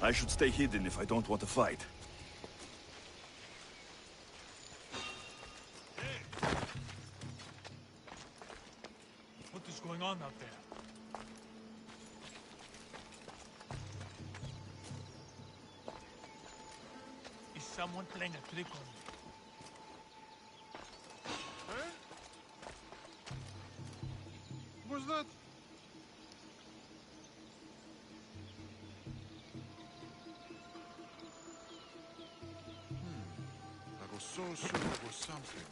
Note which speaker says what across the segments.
Speaker 1: I should stay hidden if I don't want to fight.
Speaker 2: Hey! What is going on out there? Is someone playing a trick on me?
Speaker 3: Huh? What's that? I was so sure it was something.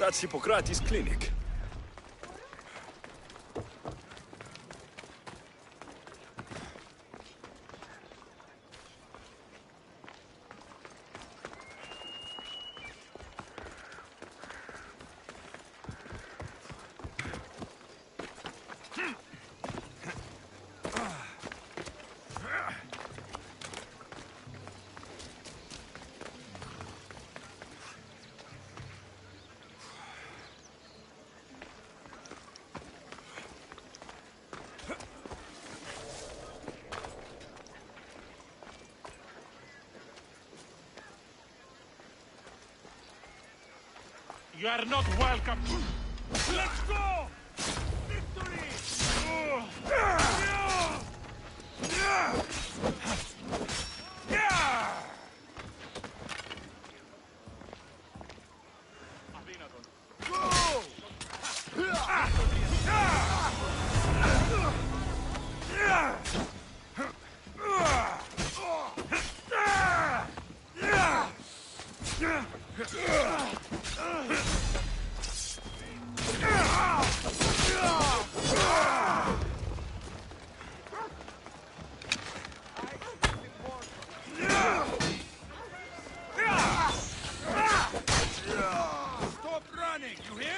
Speaker 1: That's Hippocrates' clinic.
Speaker 2: You are not welcome. Let's go! Victory!
Speaker 3: Stop running, you hear?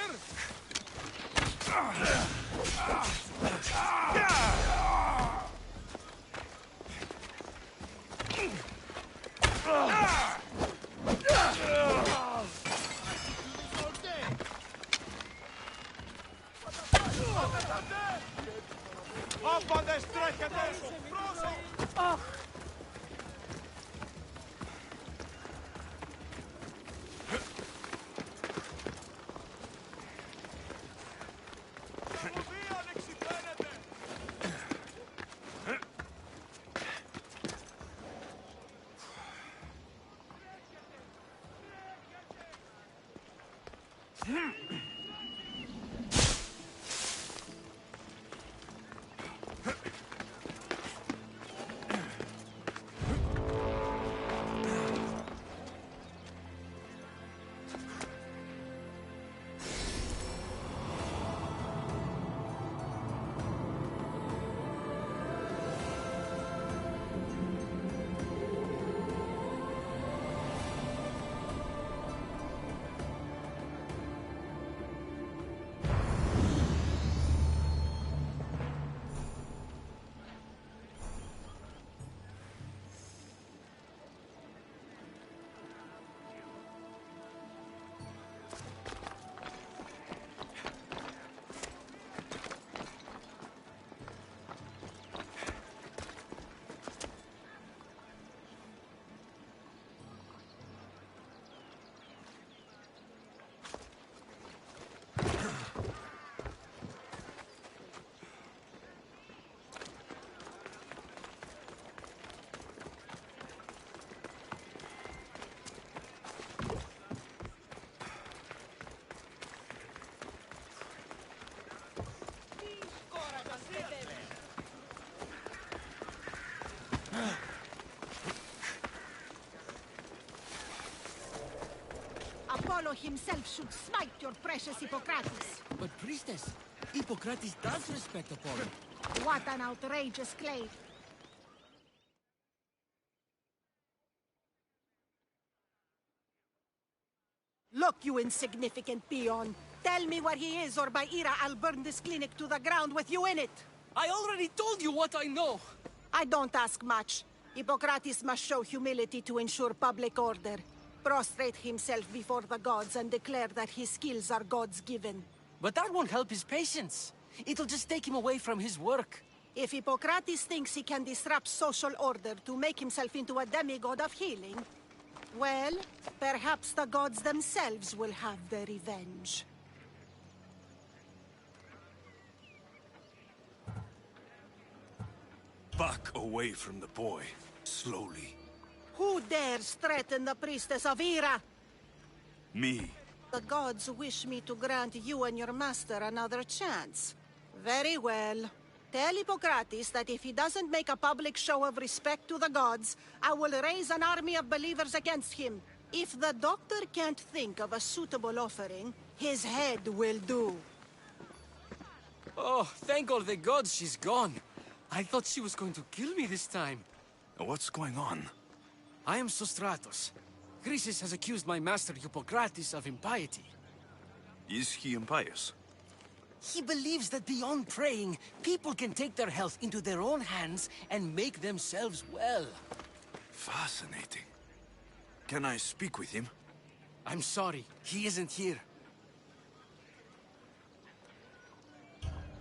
Speaker 3: Up on the strike adesso!
Speaker 4: Oh, Apollo himself should smite your precious Hippocrates.
Speaker 5: But priestess, Hippocrates does respect Apollo.
Speaker 4: What an outrageous claim. Look, you insignificant peon. Tell me where he is, or by Ira, I'll burn this clinic to the ground with you in it.
Speaker 5: I already told you what I know.
Speaker 4: I don't ask much. Hippocrates must show humility to ensure public order. Prostrate himself before the gods and declare that his skills are gods given.
Speaker 5: But that won't help his patients. It'll just take him away from his work.
Speaker 4: If Hippocrates thinks he can disrupt social order to make himself into a demigod of healing, well, perhaps the gods themselves will have their revenge.
Speaker 1: Back away from the boy. Slowly.
Speaker 4: Who dares threaten the priestess of Ira?
Speaker 1: Me.
Speaker 4: The gods wish me to grant you and your master another chance. Very well. Tell Hippocrates that if he doesn't make a public show of respect to the gods, I will raise an army of believers against him. If the doctor can't think of a suitable offering, his head will do.
Speaker 5: Oh, thank all the gods she's gone. I thought she was going to kill me this time.
Speaker 1: What's going on?
Speaker 5: I am Sostratos. Chrysis has accused my master Hippocrates of impiety.
Speaker 1: Is he impious?
Speaker 5: He believes that beyond praying, people can take their health into their own hands and make themselves well.
Speaker 1: Fascinating. Can I speak with him?
Speaker 5: I'm sorry, he isn't here.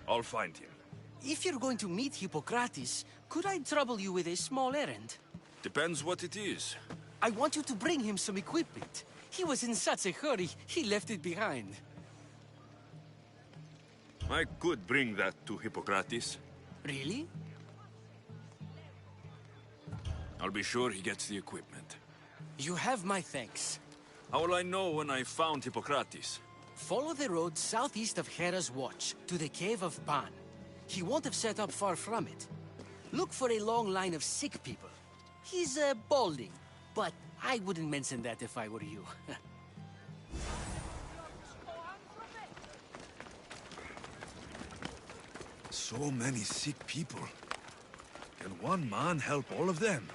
Speaker 1: I'll find him.
Speaker 5: If you're going to meet Hippocrates, could I trouble you with a small errand?
Speaker 1: Depends what it is.
Speaker 5: I want you to bring him some equipment. He was in such a hurry, he left it behind.
Speaker 1: I could bring that to Hippocrates.
Speaker 5: Really?
Speaker 1: I'll be sure he gets the equipment.
Speaker 5: You have my thanks.
Speaker 1: How will I know when I found Hippocrates?
Speaker 5: Follow the road southeast of Hera's Watch, to the Cave of Pan. He won't have set up far from it. Look for a long line of sick people. He's, balding, but I wouldn't mention that if I were you.
Speaker 1: So many sick people. Can one man help all of them?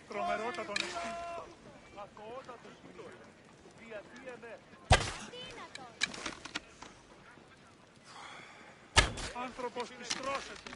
Speaker 2: Τρομερότατο νηστή. Αθωότατο σύλλογο. Διαδίαμε. Άνθρωπος πιστρώσεται.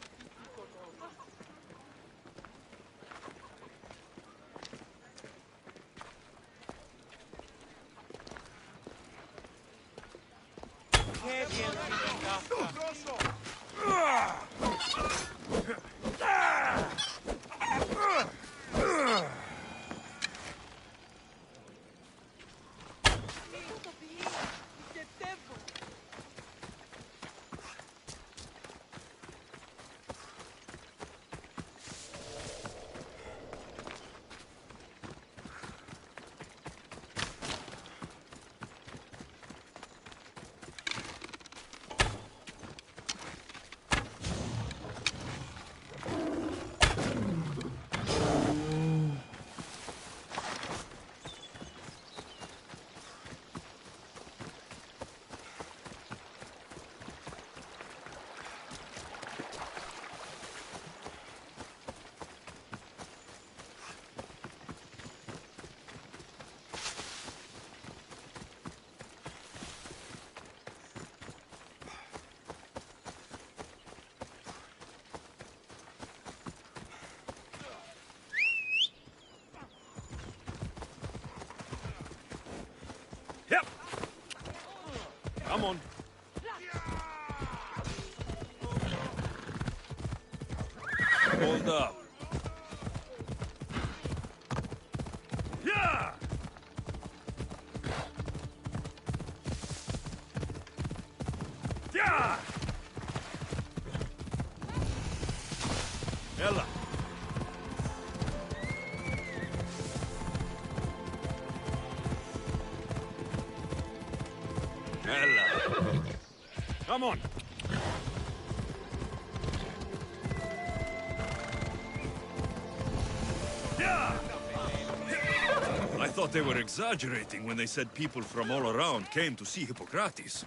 Speaker 1: Yep. Come on. Hold up. Yeah! Yeah! Ella. Ella. Come on. Yeah! I thought they were exaggerating when they said people from all around came to see Hippocrates.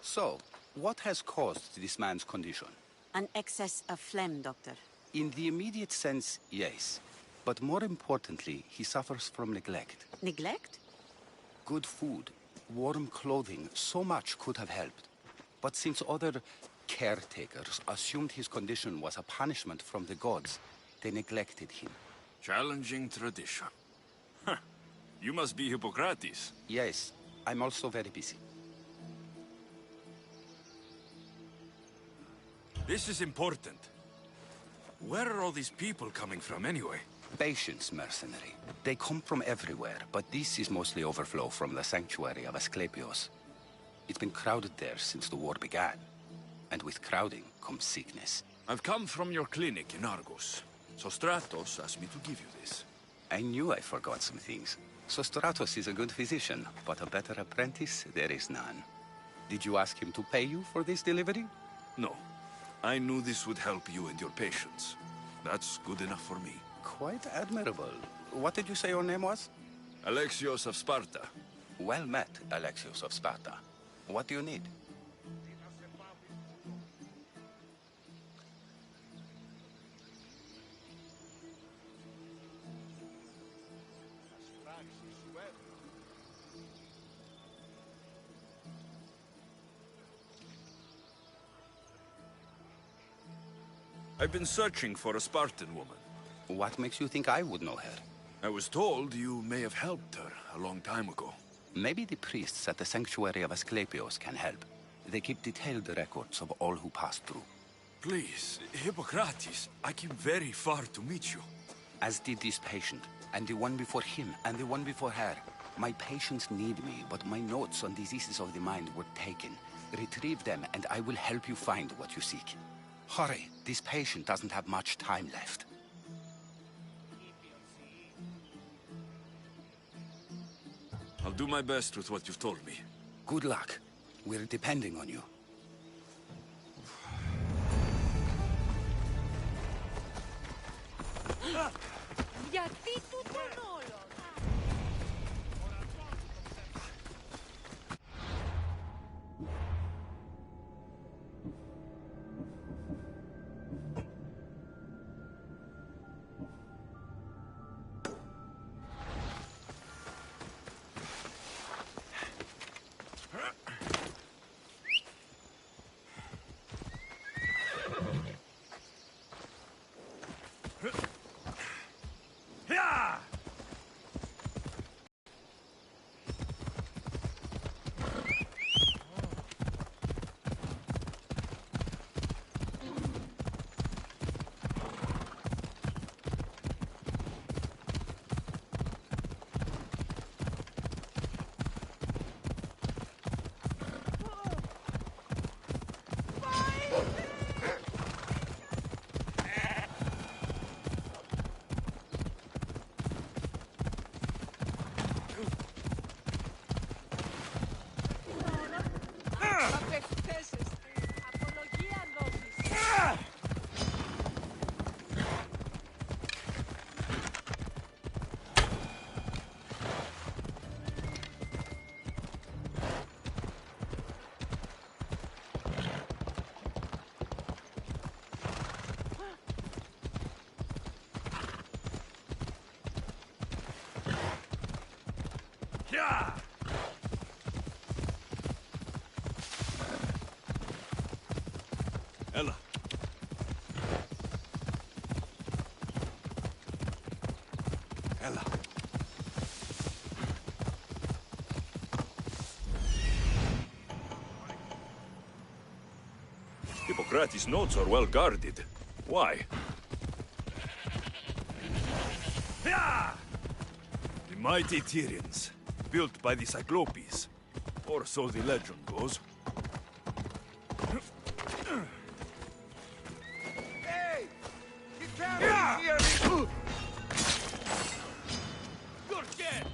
Speaker 6: So, what has caused this man's condition?
Speaker 7: An excess of phlegm, Doctor.
Speaker 6: In the immediate sense, yes. But more importantly, he suffers from neglect.
Speaker 7: Neglect?
Speaker 6: Good food, warm clothing, so much could have helped. But since other caretakers assumed his condition was a punishment from the gods, they neglected him.
Speaker 1: Challenging tradition. Huh. You must be Hippocrates.
Speaker 6: Yes, I'm also very busy.
Speaker 1: This is important. Where are all these people coming from anyway?
Speaker 6: Patience, mercenary. They come from everywhere, but this is mostly overflow from the sanctuary of Asclepios. It's been crowded there since the war began. And with crowding comes sickness.
Speaker 1: I've come from your clinic in Argos. So Stratos asked me to give you this.
Speaker 6: I knew I forgot some things. Sostratos is a good physician, but a better apprentice there is none. Did you ask him to pay you for this delivery?
Speaker 1: No. I knew this would help you and your patients. That's good enough for me.
Speaker 6: Quite admirable. What did you say your name was?
Speaker 1: Alexios of Sparta.
Speaker 6: Well met, Alexios of Sparta. What do you need?
Speaker 1: I've been searching for a Spartan woman.
Speaker 6: What makes you think I would know her?
Speaker 1: I was told you may have helped her a long time ago.
Speaker 6: Maybe the priests at the sanctuary of Asclepios can help. They keep detailed records of all who passed through.
Speaker 1: Please, Hippocrates, I came very far to meet you.
Speaker 6: As did this patient, and the one before him, and the one before her. My patients need me, but my notes on diseases of the mind were taken. Retrieve them, and I will help you find what you seek. Hurry, this patient doesn't have much time left.
Speaker 1: I'll do my best with what you've told me.
Speaker 6: Good luck. We're depending on you.
Speaker 8: Γιατί τούτον όλον?
Speaker 1: Ella. Ella. Hippocrates' notes are well guarded. Why? The mighty Tyrians, built by the Cyclopes, or so the legend goes.
Speaker 3: Hey! You can't be here! You're dead!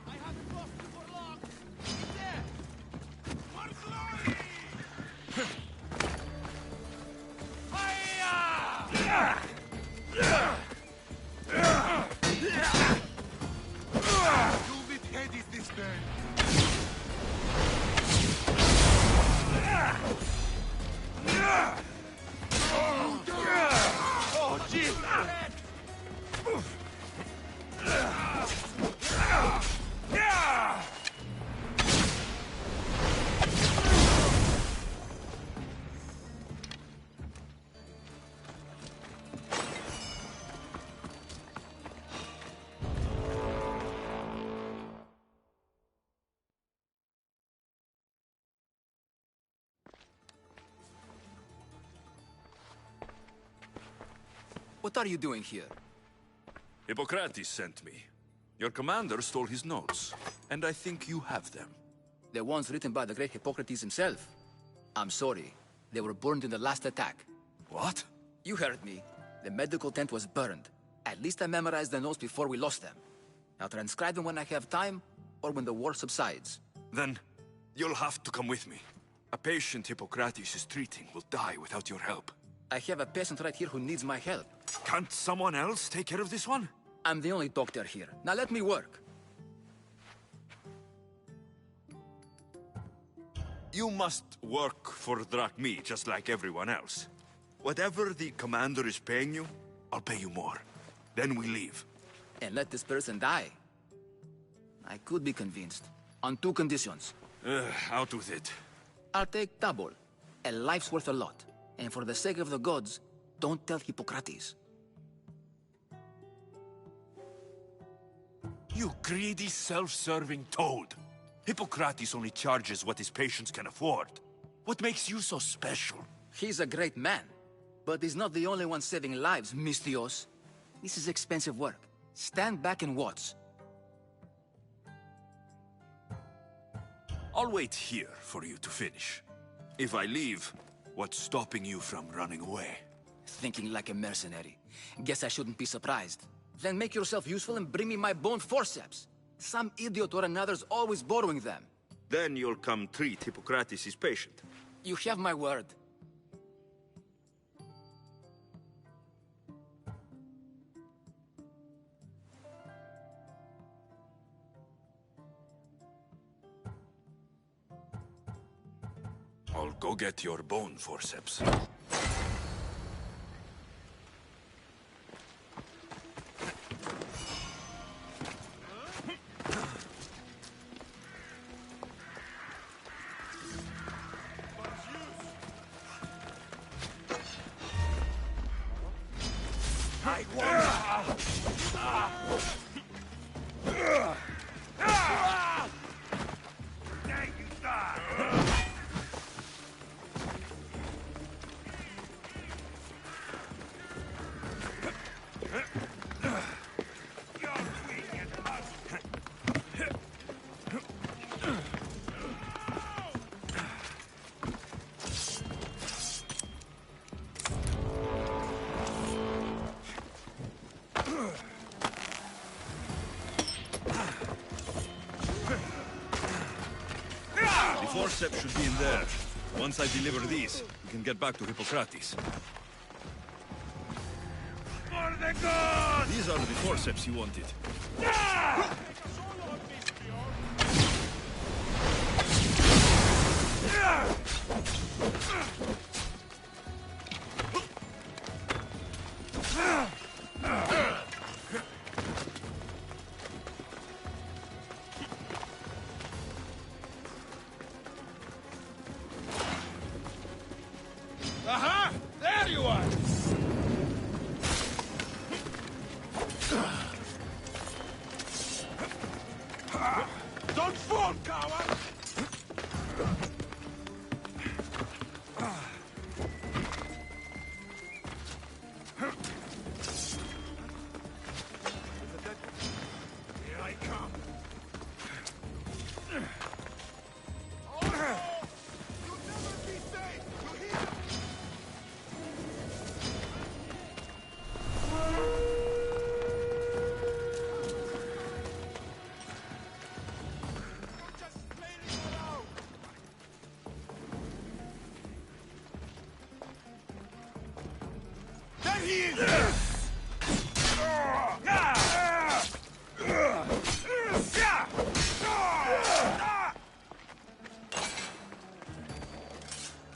Speaker 3: I haven't lost you for long! He's dead! For glory! You'll be headed this day! Oh, Jesus!
Speaker 9: What are you doing here?
Speaker 1: Hippocrates sent me. Your commander stole his notes, and I think you have them.
Speaker 9: The ones written by the great Hippocrates himself. I'm sorry. They were burned in the last attack.
Speaker 1: What?
Speaker 9: You heard me. The medical tent was burned. At least I memorized the notes before we lost them. I'll transcribe them when I have time, or when the war subsides.
Speaker 1: Then, you'll have to come with me. A patient Hippocrates is treating will die without your help.
Speaker 9: I have a patient right here who needs my help.
Speaker 1: Can't someone else take care of this one?
Speaker 9: I'm the only doctor here. Now let me work.
Speaker 1: You must work for Drachmi, just like everyone else. Whatever the commander is paying you, I'll pay you more. Then we leave.
Speaker 9: And let this person die. I could be convinced. On two conditions.
Speaker 1: Out with it.
Speaker 9: I'll take double. A life's worth a lot. And for the sake of the gods, Don't tell Hippocrates.
Speaker 1: You greedy, self-serving toad. Hippocrates only charges what his patients can afford. What makes you so special?
Speaker 9: He's a great man, but he's not the only one saving lives, Mistios. This is expensive work. Stand back and watch.
Speaker 1: I'll wait here for you to finish. If I leave, what's stopping you from running away?
Speaker 9: Thinking like a mercenary. Guess I shouldn't be surprised. Then make yourself useful and bring me my bone forceps. Some idiot or another's always borrowing them.
Speaker 1: Then you'll come treat Hippocrates' patient.
Speaker 9: You have my word.
Speaker 1: I'll go get your bone forceps. The forceps should be in there. Once I deliver these, we can get back to Hippocrates.
Speaker 2: For the gods!
Speaker 1: These are the forceps you wanted.
Speaker 2: Aha! There you are! Don't fall, coward! Here I come. You'll never be safe! You hear? There he is!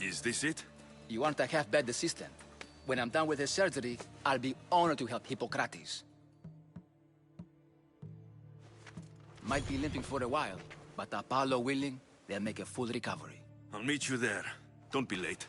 Speaker 1: Is this it?
Speaker 9: You aren't a half-bad assistant. When I'm done with his surgery, I'll be honored to help Hippocrates. Might be limping for a while, but Apollo willing, they'll make a full recovery.
Speaker 1: I'll meet you there. Don't be late.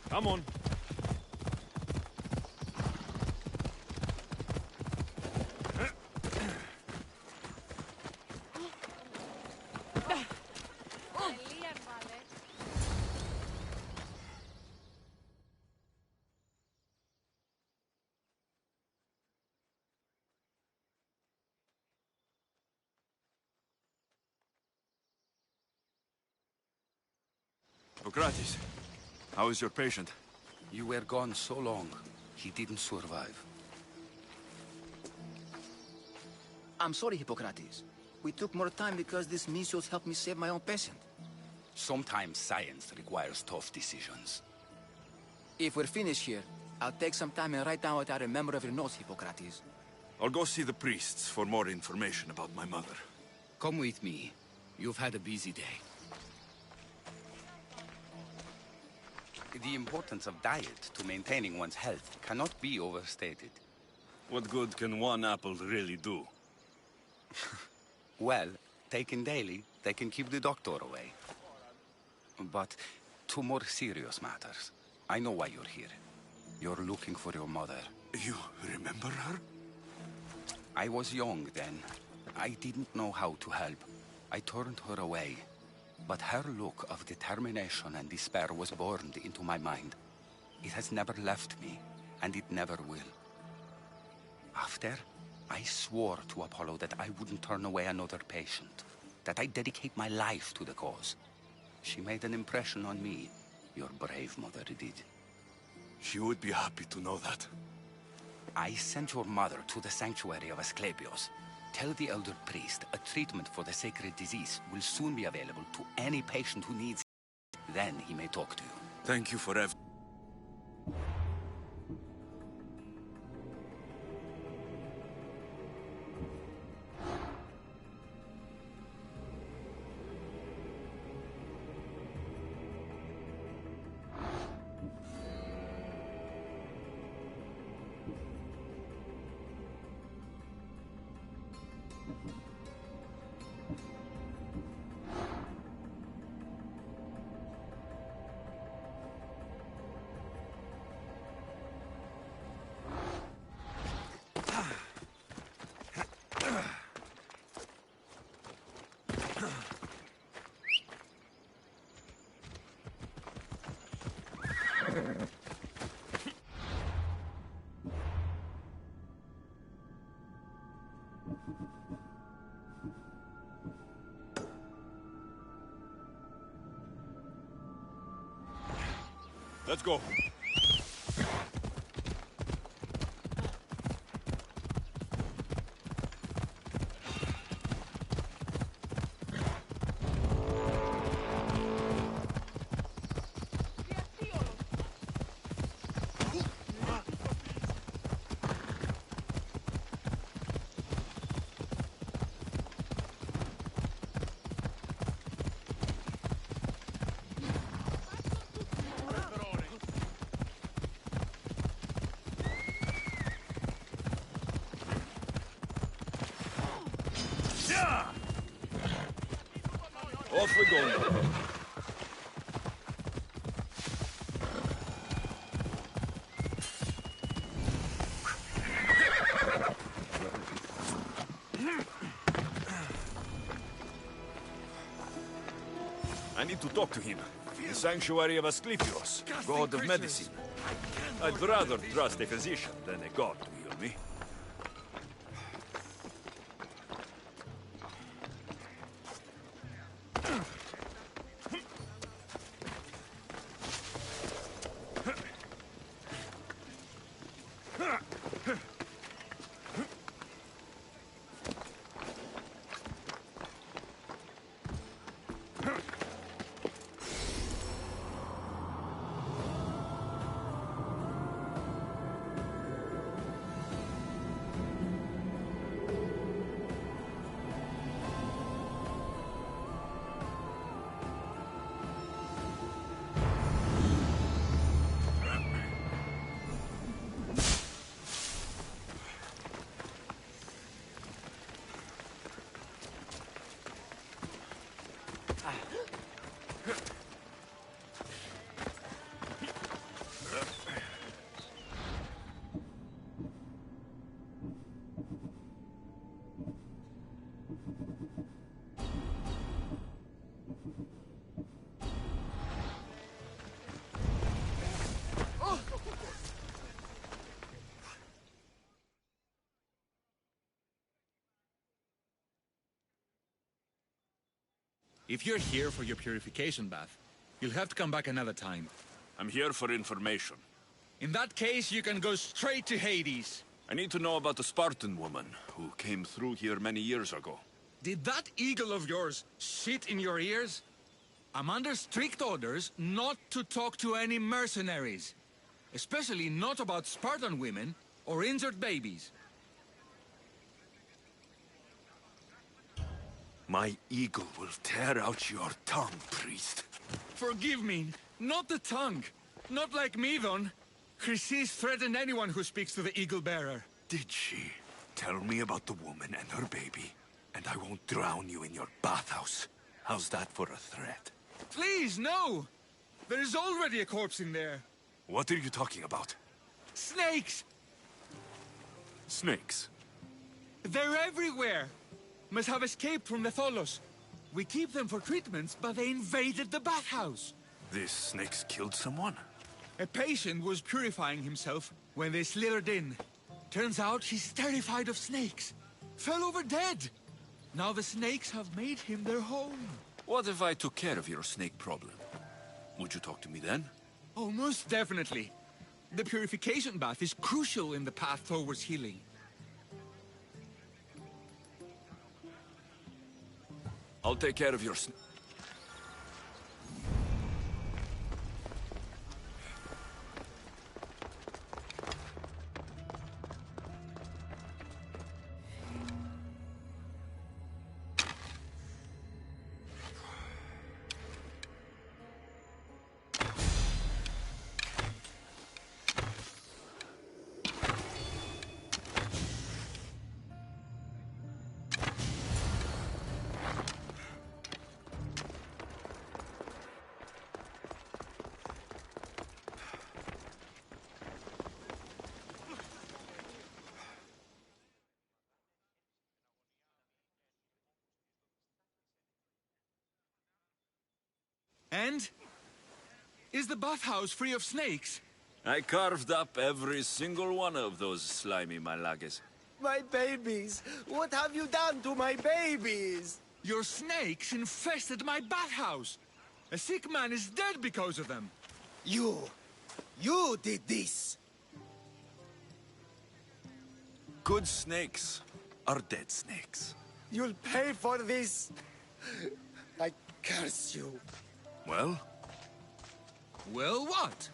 Speaker 1: Come on. Hippocrates, how is your patient?
Speaker 6: You were gone so long, he didn't survive.
Speaker 9: I'm sorry, Hippocrates. We took more time because this Misje's helped me save my own patient.
Speaker 6: Sometimes science requires tough decisions.
Speaker 9: If we're finished here, I'll take some time and write down what I remember of your notes, Hippocrates.
Speaker 1: I'll go see the priests for more information about my mother.
Speaker 6: Come with me. You've had a busy day. The importance of diet to maintaining one's health cannot be overstated.
Speaker 1: What good can one apple really do?
Speaker 6: Well, taken daily, they can keep the doctor away. But to more serious matters. I know why you're here. You're looking for your mother.
Speaker 1: You remember her?
Speaker 6: I was young then. I didn't know how to help. I turned her away. But her look of determination and despair was burned into my mind. It has never left me, and it never will. After, I swore to Apollo that I wouldn't turn away another patient, that I'd dedicate my life to the cause. She made an impression on me. Your brave mother did.
Speaker 1: She would be happy to know that.
Speaker 6: I sent your mother to the sanctuary of Asclepios. Tell the elder priest a treatment for the sacred disease will soon be available to any patient who needs it. Then he may talk to you.
Speaker 1: Thank you for everything. Let's go. Off we go now. I need to talk to him. The sanctuary of Asclepios, god of medicine. I'd rather trust a physician than a god to heal me.
Speaker 2: If you're here for your purification bath, you'll have to come back another time.
Speaker 1: I'm here for information.
Speaker 2: In that case, you can go straight to Hades.
Speaker 1: I need to know about the Spartan woman who came through here many years ago.
Speaker 2: Did that eagle of yours shit in your ears? I'm under strict orders not to talk to any mercenaries. Especially not about Spartan women or injured babies.
Speaker 1: My eagle will tear out your tongue, priest.
Speaker 2: Forgive me, not the tongue. Not like Midon. Chrysis threatened anyone who speaks to the eagle bearer.
Speaker 1: Did she? Tell me about the woman and her baby, and I won't drown you in your bathhouse. How's that for a threat?
Speaker 2: Please, no! There is already a corpse in there.
Speaker 1: What are you talking about?
Speaker 2: Snakes!
Speaker 1: Snakes?
Speaker 2: They're everywhere! Must have escaped from the Tholos. We keep them for treatments, but they invaded the bathhouse.
Speaker 1: These snakes killed someone?
Speaker 2: A patient was purifying himself when they slithered in. Turns out he's terrified of snakes. Fell over dead. Now the snakes have made him their home.
Speaker 1: What if I took care of your snake problem? Would you talk to me then?
Speaker 2: Oh, most definitely. The purification bath is crucial in the path towards healing.
Speaker 1: I'll take care of your
Speaker 2: And? Is the bathhouse free of snakes?
Speaker 1: I carved up every single one of those slimy malagas.
Speaker 3: My babies! What have you done to my babies?
Speaker 2: Your snakes infested my bathhouse! A sick man is dead because of them!
Speaker 3: You did this!
Speaker 1: Good snakes are dead snakes.
Speaker 3: You'll pay for this! I curse you.
Speaker 1: Well?
Speaker 2: Well, what?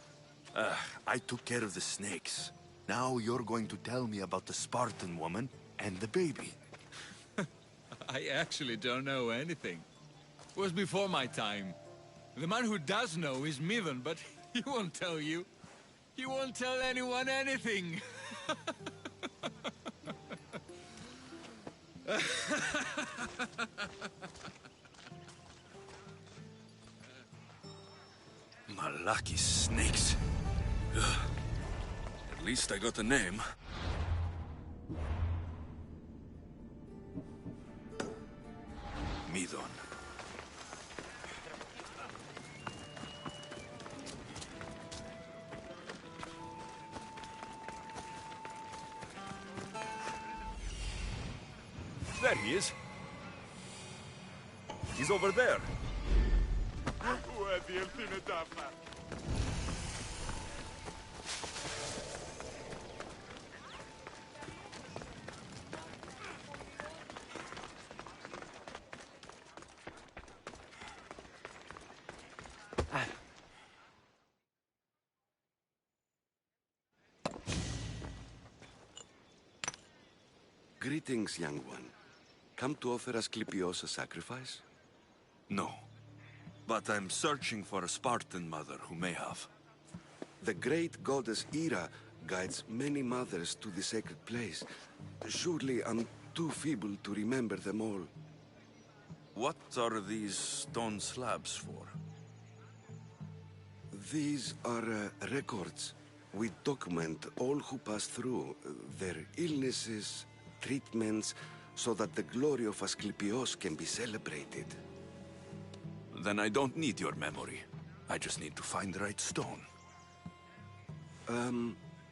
Speaker 1: I took care of the snakes. Now you're going to tell me about the Spartan woman and the baby.
Speaker 2: I actually don't know anything. It was before my time. The man who does know is Midon, but he won't tell you. He won't tell anyone anything.
Speaker 1: Malaki snakes. Ugh. At least I got a name. Midon. There he is. He's over there.
Speaker 10: Greetings, young one. Come to offer Asclepios a sacrifice?
Speaker 1: No. But I'm searching for a Spartan mother who may have.
Speaker 10: The great goddess Ira guides many mothers to the sacred place. Surely I'm too feeble to remember them all.
Speaker 1: What are these stone slabs for?
Speaker 10: These are records. We document all who pass through, their illnesses, treatments, so that the glory of Asclepios can be celebrated.
Speaker 1: Then I don't need your memory. I just need to find the right stone.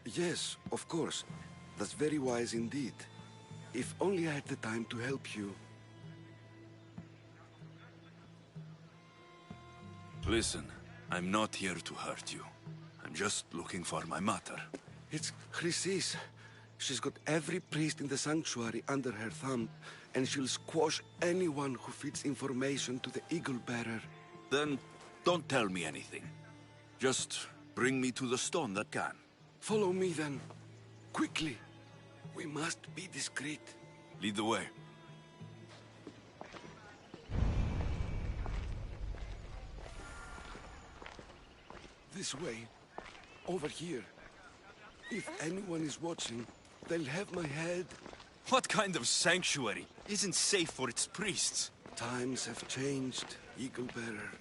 Speaker 10: Yes, of course. That's very wise indeed. If only I had the time to help you.
Speaker 1: Listen, I'm not here to hurt you. I'm just looking for my mother.
Speaker 10: It's Chrysis. She's got every priest in the sanctuary under her thumb, and she'll squash anyone who feeds information to the Eagle Bearer.
Speaker 1: Then don't tell me anything. Just bring me to the stone that can.
Speaker 10: Follow me then. Quickly. We must be discreet.
Speaker 1: Lead the way.
Speaker 10: This way. Over here. If anyone is watching, they'll have my head.
Speaker 1: What kind of sanctuary isn't safe for its priests?
Speaker 10: Times have changed, Eagle Bearer.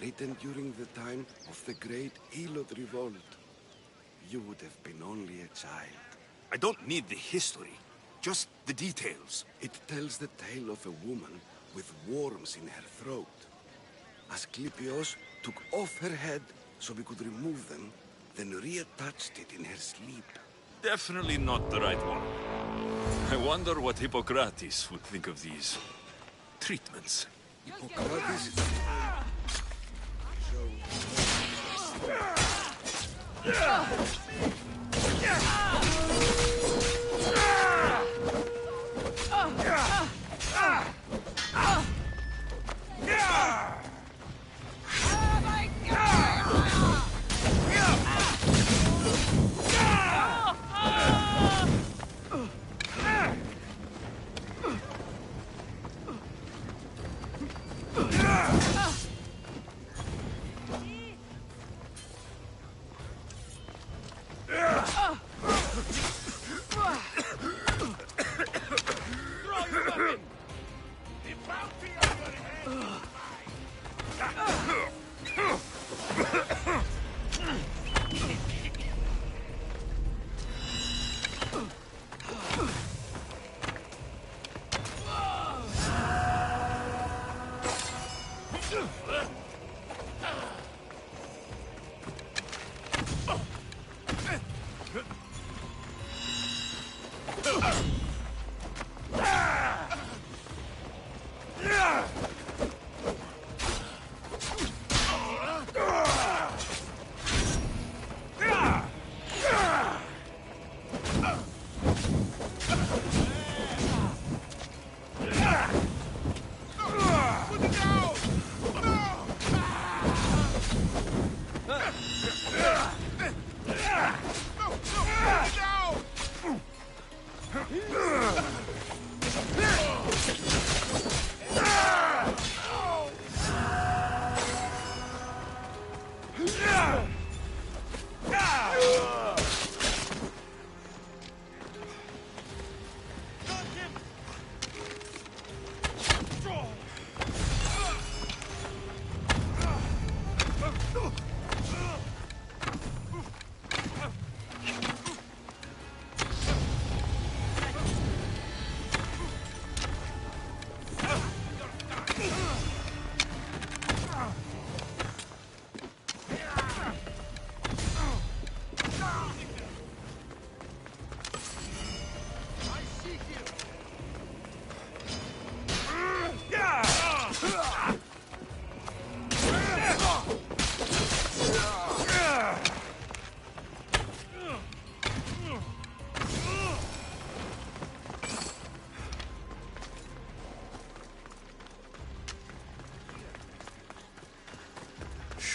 Speaker 10: Written during the time of the great Elod Revolt. You would have been only a child.
Speaker 1: I don't need the history, just the details.
Speaker 10: It tells the tale of a woman with worms in her throat. Asclepios took off her head so we could remove them, then reattached it in her sleep.
Speaker 1: Definitely not the right one. I wonder what Hippocrates would think of these treatments.
Speaker 10: Hippocrates...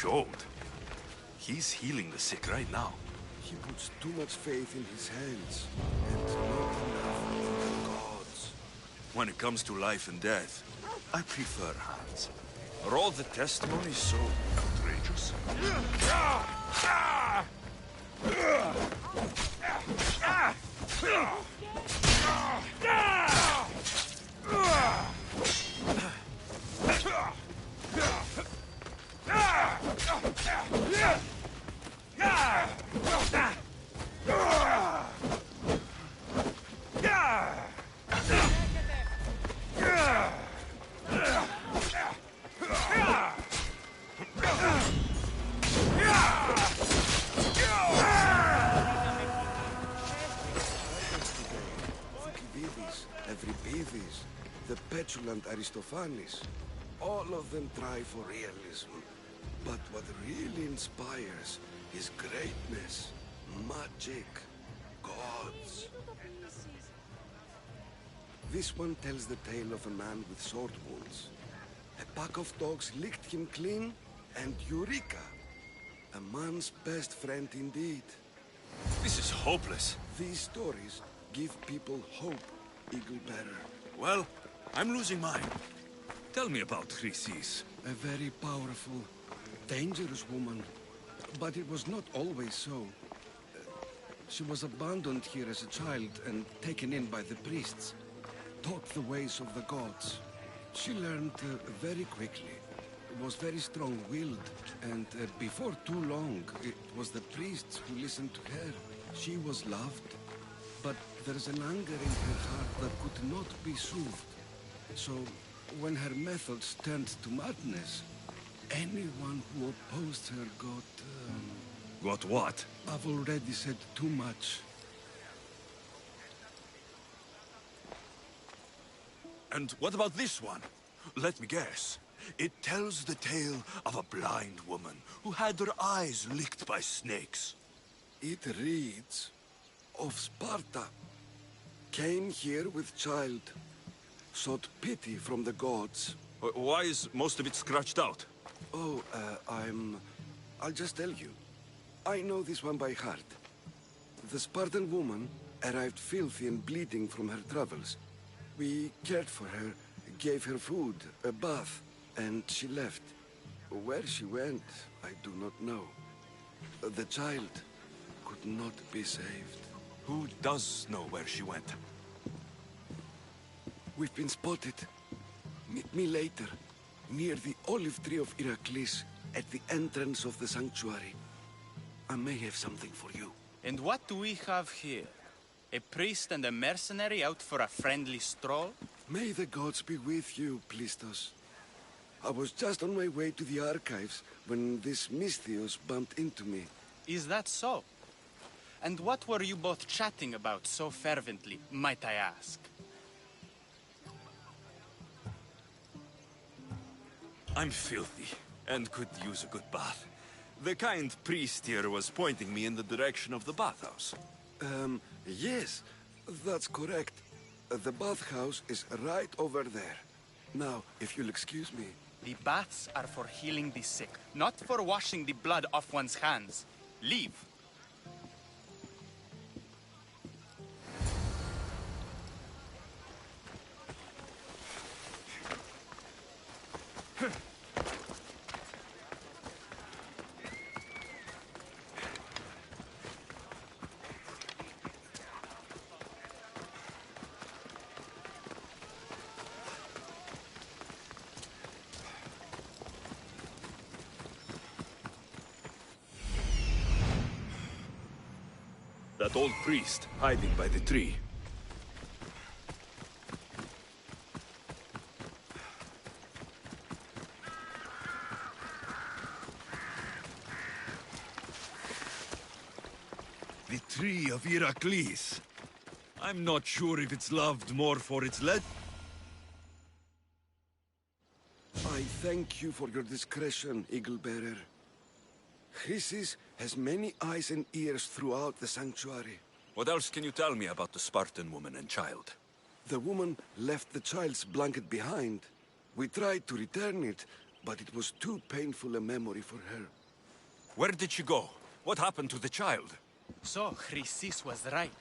Speaker 1: showed. He's healing the sick right now.
Speaker 10: He puts too much faith in his hands, and not enough in the gods.
Speaker 1: When it comes to life and death, I prefer hands. Are all the testimonies so outrageous?
Speaker 10: Euripides, the petulant Aristophanes, all of them try for realism. But what really inspires is greatness, magic, gods. This one tells the tale of a man with sword wounds. A pack of dogs licked him clean, and Eureka! A man's best friend indeed.
Speaker 1: This is hopeless.
Speaker 10: These stories give people hope, Eagle Bearer.
Speaker 1: Well, I'm losing mine. Tell me about Chrysis.
Speaker 10: A very powerful, dangerous woman. But it was not always so. She was abandoned here as a child and taken in by the priests. Taught the ways of the gods. She learned very quickly. Was very strong-willed, and before too long, it was the priests who listened to her. She was loved, but there's an anger in her heart that could not be soothed. So, when her methods turned to madness, anyone who opposed her got...
Speaker 1: Got what?
Speaker 10: I've already said too much.
Speaker 1: And what about this one? Let me guess. It tells the tale of a blind woman who had her eyes licked by snakes.
Speaker 10: It reads of Sparta. Came here with child. Sought pity from the gods.
Speaker 1: Why is most of it scratched out?
Speaker 10: Oh, I'll just tell you. I know this one by heart. The Spartan woman arrived filthy and bleeding from her travels. We cared for her, gave her food, a bath, and she left. Where she went, I do not know. The child could not be saved.
Speaker 1: Who does know where she went?
Speaker 10: We've been spotted. Meet me later, near the olive tree of Heracles, at the entrance of the sanctuary. I may have something for you.
Speaker 11: And what do we have here? A priest and a mercenary out for a friendly stroll?
Speaker 10: May the gods be with you, Plistos. I was just on my way to the archives when this Misthios bumped into me.
Speaker 11: Is that so? And what were you both chatting about so fervently, might I ask?
Speaker 1: I'm filthy, and could use a good bath. The kind priest here was pointing me in the direction of the bathhouse.
Speaker 10: Yes, that's correct. The bathhouse is right over there. Now, if you'll excuse me.
Speaker 11: The baths are for healing the sick, not for washing the blood off one's hands. Leave.
Speaker 1: That old priest, hiding by the tree. The tree of Heracles. I'm not sure if it's loved more for its lead.
Speaker 10: I thank you for your discretion, Eagle Bearer. Chrysis has many eyes and ears throughout the sanctuary.
Speaker 1: What else can you tell me about the Spartan woman and child?
Speaker 10: The woman left the child's blanket behind. We tried to return it, but it was too painful a memory for her.
Speaker 1: Where did she go? What happened to the child?
Speaker 11: So, Chrysis was right.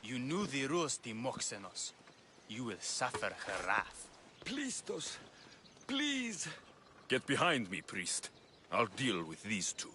Speaker 11: You knew the rules, Timoxenos. You will suffer her wrath.
Speaker 10: Plistos, please.
Speaker 1: Get behind me, priest. I'll deal with these two.